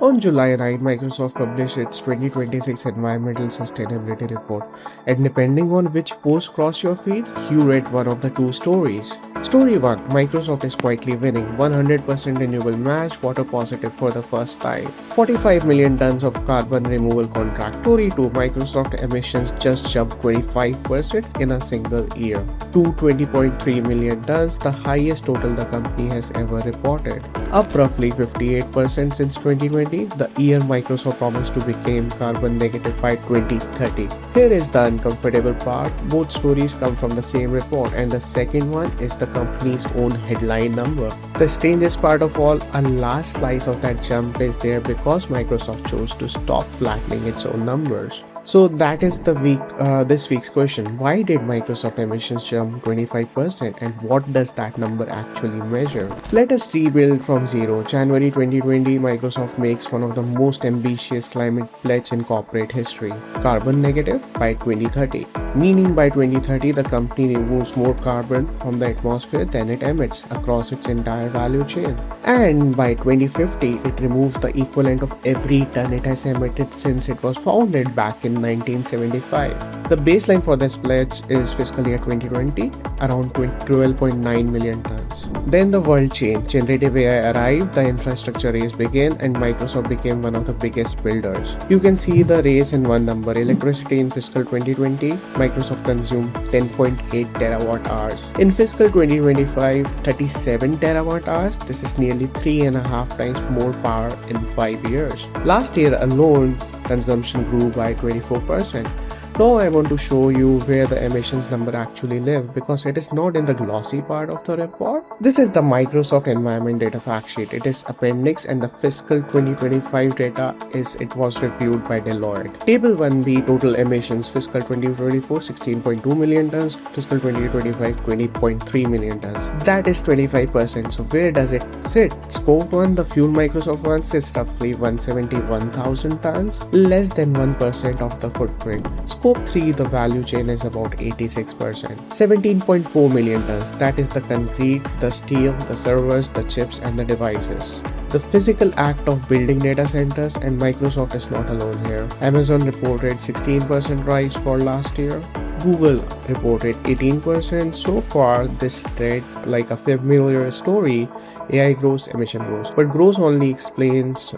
On July 9, Microsoft published its 2026 Environmental Sustainability Report, and depending on which post crossed your feed, you read one of the two stories. Story 1: Microsoft is quietly winning 100% renewable match, water positive for the first time. 45 million tons of carbon removal contract. Story 2: Microsoft emissions just jumped 25% in a single year to 20.3 million tons, the highest total the company has ever reported. Up roughly 58% since 2020, the year Microsoft promised to become carbon negative by 2030. Here is the uncomfortable part. Both stories come from the same report, and the second one is the company's own headline number. The strangest part of all, a last slice of that jump is there because Microsoft chose to stop flattening its own numbers. So that is this week's question. Why did Microsoft emissions jump 25% and what does that number actually measure? Let us rebuild from zero. January 2020, Microsoft makes one of the most ambitious climate pledge in corporate history. Carbon negative by 2030. Meaning by 2030, the company removes more carbon from the atmosphere than it emits across its entire value chain. And by 2050, it removes the equivalent of every ton it has emitted since it was founded back in 1975. The baseline for this pledge is fiscal year 2020, around 12.9 million tons. Then the world changed. Generative AI arrived, the infrastructure race began, and Microsoft became one of the biggest builders. You can see the race in one number. Electricity in fiscal 2020, Microsoft consumed 10.8 terawatt hours. In fiscal 2025, 37 terawatt hours. This is nearly 3.5 times more power in 5 years. Last year alone, consumption grew by 24%. Now I want to show you where the emissions number actually live because it is not in the glossy part of the report. This is the Microsoft Environment Data Fact Sheet. It is appendix and the fiscal 2025 data was reviewed by Deloitte. Table 1B total emissions fiscal 2024 16.2 million tons, fiscal 2025 20.3 million tons. That is 25%. So where does it sit? Scope 1, the fuel Microsoft wants, is roughly 171,000 tons, less than 1% of the footprint. Scope 3, the value chain is about 86%. 17.4 million tons, that is the concrete, the steel, the servers, the chips and the devices. The physical act of building data centers, and Microsoft is not alone here. Amazon reported 16% rise for last year. Google reported 18%. So far, this read like a familiar story. AI grows, emission grows. But grows only explains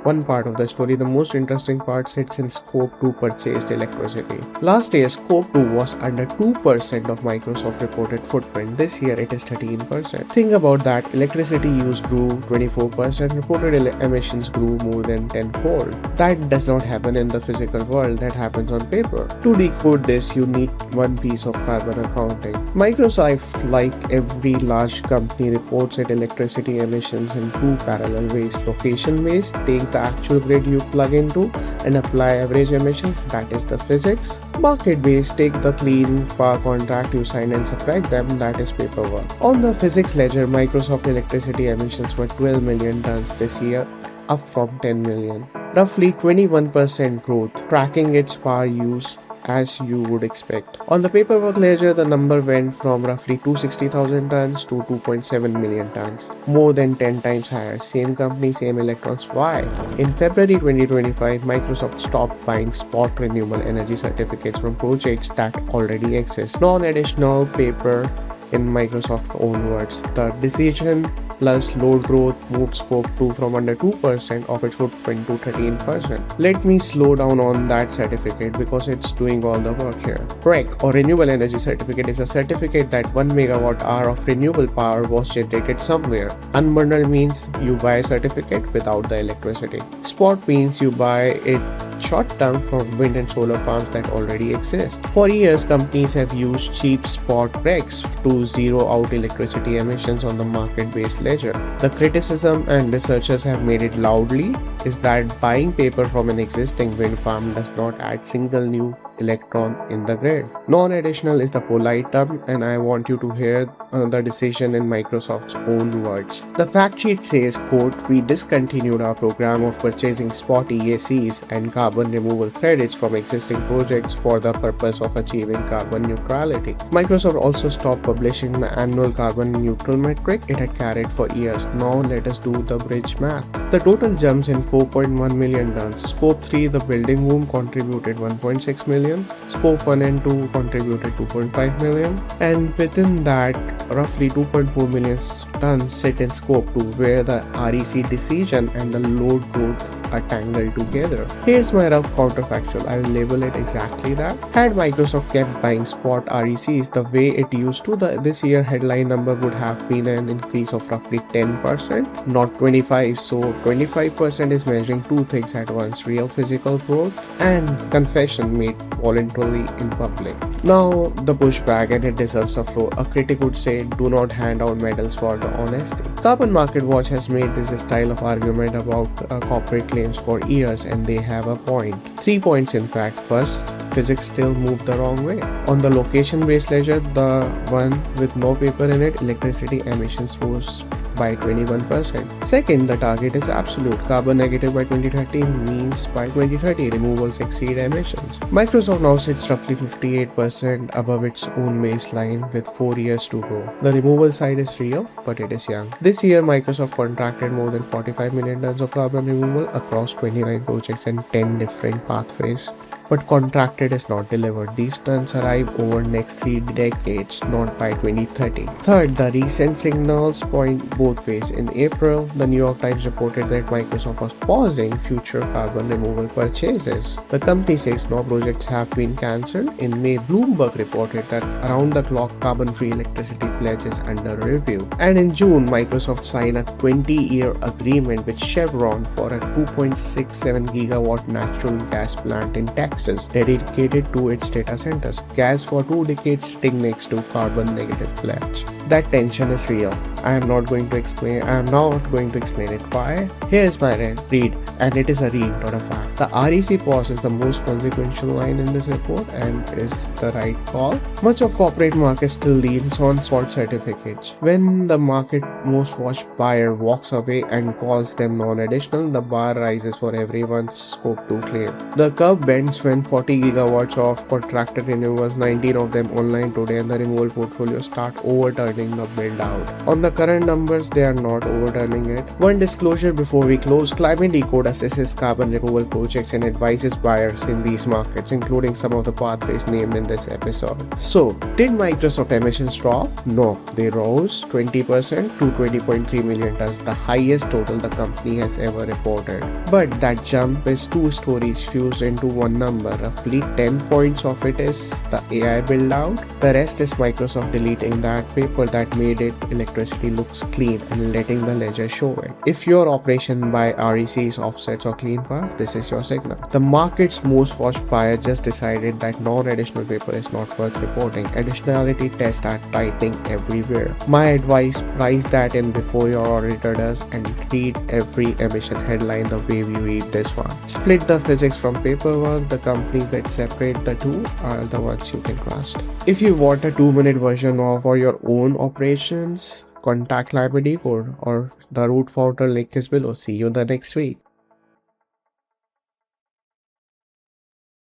one part of the story. The most interesting part sits in Scope 2 purchased electricity. Last year, Scope 2 was under 2% of Microsoft reported footprint. This year, it is 13%. Think about that. Electricity use grew 24%. Reported emissions grew more than tenfold. That does not happen in the physical world. That happens on paper. To decode this, you need one piece of carbon accounting. Microsoft, like every large company, reports its electricity emissions in two parallel ways. Location-based, take the actual grid you plug into and apply average emissions, that is the physics. Market-based, take the clean power contract you sign and subtract them, that is paperwork. On the physics ledger, Microsoft electricity emissions were 12 million tons this year, up from 10 million. Roughly 21% growth, tracking its power use as you would expect. On the paperwork ledger, the number went from roughly 260,000 tons to 2.7 million tons, more than 10 times higher. Same company, same electrons. Why? In February 2025, Microsoft stopped buying spot renewable energy certificates from projects that already exist. Non-additional paper, in Microsoft's own words. The decision plus load growth moved Scope 2 from under 2% of its footprint to 13%. Let me slow down on that certificate because it's doing all the work here. REC, or Renewable Energy Certificate, is a certificate that 1 megawatt hour of renewable power was generated somewhere. Unbundled means you buy a certificate without the electricity. Spot means you buy it short term from wind and solar farms that already exist. For years, companies have used cheap spot RECs to zero out electricity emissions on the market-based ledger. The criticism, and researchers have made it loudly, is that buying paper from an existing wind farm does not add single new electron in the grid. Non-additional is the polite term, and I want you to hear the decision in Microsoft's own words. The fact sheet says, quote, "We discontinued our program of purchasing spot EACs and carbon removal credits from existing projects for the purpose of achieving carbon neutrality." Microsoft also stopped publishing the annual carbon neutral metric it had carried for years. Now let us do the bridge math. The total jumps in 4.1 million tons. Scope 3, the building boom, contributed 1.6 million. Scope 1 and 2 contributed 2.5 million. And within that, roughly 2.4 million tons sit in Scope 2, where the REC decision and the load growth are tangled together. Here's my rough counterfactual. I will label it exactly that. Had Microsoft kept buying spot RECs the way it used to, this year headline number would have been an increase of roughly 10%, not 25. So 25% is measuring two things at once: real physical growth and confession made voluntarily in public. Now the pushback, and it deserves a floor. A critic would say, do not hand out medals for the honesty. Carbon Market Watch has made this style of argument about corporate claims for years, and they have a point. 3 points in fact. First, physics still move the wrong way. On the location-based ledger, the one with no paper in it, electricity emissions rose by 21%. Second, the target is absolute. Carbon negative by 2030 means by 2030 removals exceed emissions. Microsoft now sits roughly 58% above its own baseline with 4 years to go. The removal side is real, but it is young. This year, Microsoft contracted more than 45 million tons of carbon removal across 29 projects and 10 different pathways. But contracted is not delivered. These tons arrive over next 3 decades, not by 2030. Third, the recent signals point both ways. In April, the New York Times reported that Microsoft was pausing future carbon removal purchases. The company says no projects have been cancelled. In May, Bloomberg reported that around-the-clock carbon-free electricity pledge is under review. And in June, Microsoft signed a 20-year agreement with Chevron for a 2.67 gigawatt natural gas plant in Texas, dedicated to its data centers. Gas for 2 decades sitting next to carbon negative pledge. That tension is real. I am not going to explain it. Why? Here's my read, and it is a read, not a fact. The REC pause is the most consequential line in this report and is the right call. Much of corporate market still leans on spot certificates. When the market most watched buyer walks away and calls them non-additional, the bar rises for everyone's scope to claim. The curve bends when 40 gigawatts of contracted renewables, 19 of them online today, and the removal portfolio start overturning the build out. On the current numbers, they are not overturning it. One disclosure before we close: Climate Decode assesses carbon removal projects and advises buyers in these markets, including some of the pathways named in this episode. So, did Microsoft emissions drop? No, they rose 20% to 20.3 million tons, the highest total the company has ever reported. But that jump is two stories fused into one number. Roughly 10 points of it is the AI build out. The rest is Microsoft deleting that paper that made it electricity looks clean and letting the ledger show it. If your operation by RECs, offsets or clean power, this is your signal. The market's most watched buyer just decided that non-additional paper is not worth reporting. Additionality tests are tightening everywhere. My advice: price that in before your auditor does, and read every emission headline the way we read this one. Split the physics from paperwork. The companies that separate the two are the ones you can trust. If you want a 2-minute version of for your own operations, contact Climate Decode, or the root founder link is below. See you the next week.